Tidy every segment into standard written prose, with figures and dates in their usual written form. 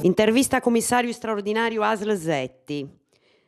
Intervista commissario straordinario ASL Setti.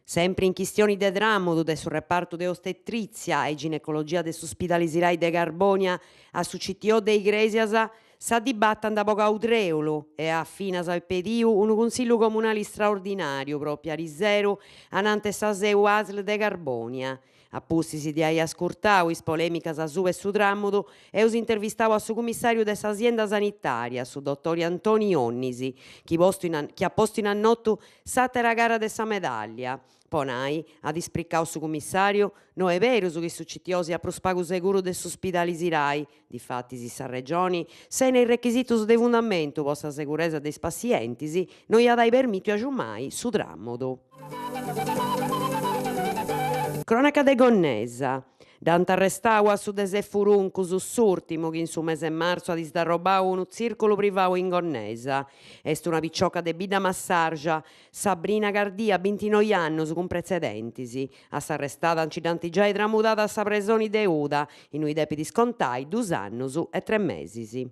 Sempre in questioni de drammo del sul reparto de ostetrizia e ginecologia de s'ospedalisirai de Garbonia a su CTO de Igresias sa dibattan da Bogaudreulu e a finas al pediu un consiglio comunale straordinario proprio a Risero anante sa seu ASL de Garbonia. Appustisi di aia scurtau is polemicas a su e su drammudu e us intervistau a su commissario de s'azienda sanitaria, su dottori Antoni Onnisi, chi ha posto in annottu s'atera gara de sa medaglia. Ponai, ad ispriccau su commissario, no è vero su che su CTO sia prus pagu seguru de s'ospidalisirai, difatti si sa regioni, se nei requisitus de fundamentu po sa seguresa des pazientisi, non gli dai permittu a giummai su drammodu. Cronaca de Gonnesa. Dant arrestau a su de Sefuruncu s'urtimu chi in su mese marzo ad isdarrobau unu circolo privau in Gonnesa. Est una piccioca de bida massargia, Sabrina Gardia, 29 anni, con precedentisi. A s'arrestata incidanti già tramudata a sa presoni de Uda, in cui depiti scontai 2 anni e 3 mesi.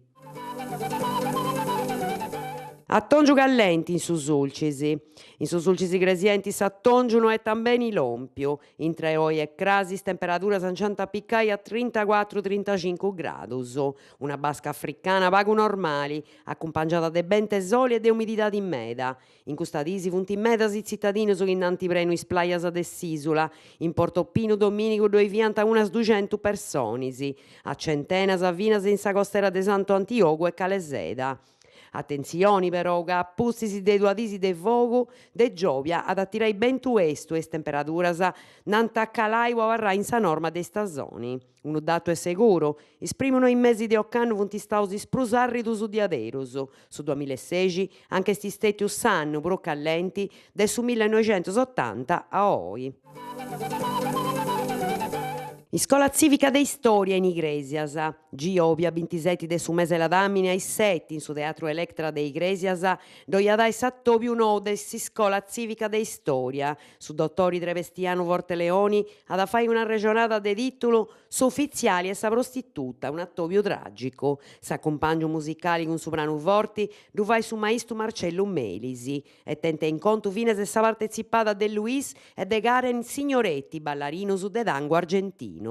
A Tongiu Gallenti in su Sulcisi. In su Sulcisi Gresienti s'attongiu no è tambeni l'ompiu. In 3 oi e crasis temperatura sancianta piccai a 34-35 gradus. Una basca africana pagu normali, accompagnata de bente soli e de umidità in meda. In custadisi funt in medas i cittadini su innanti prenu is plaias de s'isula. In Portopino Dominico dove vianta unas 200 personisi. A centenas a vinas in sa costera de Santo Antioco e Caleseda. Attenzioni però, che appustisi dei duadisi de fogu de giovia ad attirai bentu estu e temperaturas nanta calai o avarrai in sa norma de stagioni. Unu dato è sicuro, is primono in mesi de occanno funt istaus isprusarridus di aderus. Su 2016 anche sti stetius s'annu pro callenti de su 1980 a oi. Iscola civica de Istoria in Igresias, Giovia 27 de su mese la damine ai 7 in su teatro Electra de Igresias, doia dai s'attobiu nou de s'iscola civica de Istoria, su dottori Trevestiano Vorteleoni, ad fai una regionata de titolo su uffiziali e sa prostituta, un attobiu tragico, s'accompagno musicali con soprano forti, du fai su maestro Marcello Melisi, e tente in conto fine se sa partecipata de Luis e de Karen Signoretti, ballarino su de tango argentino.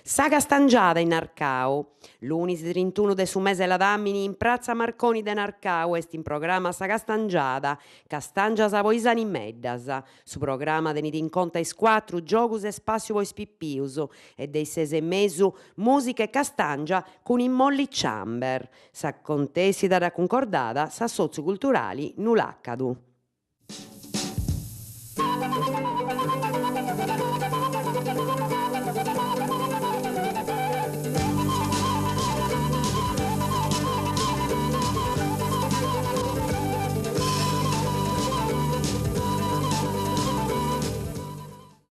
Sa Castangiada in Arcao. Lunis 31 de su mese la damini in Piazza Marconi de Narcao est in programma sa Castangiada, Castangias a poisani meddas. Su programma tenit in conto is 4 giogus e spazio pois pippius e dei 6 mesu musica e Castangia con i Molly Chamber. Sa contesida da concordada sa socioculturali Nulacadu.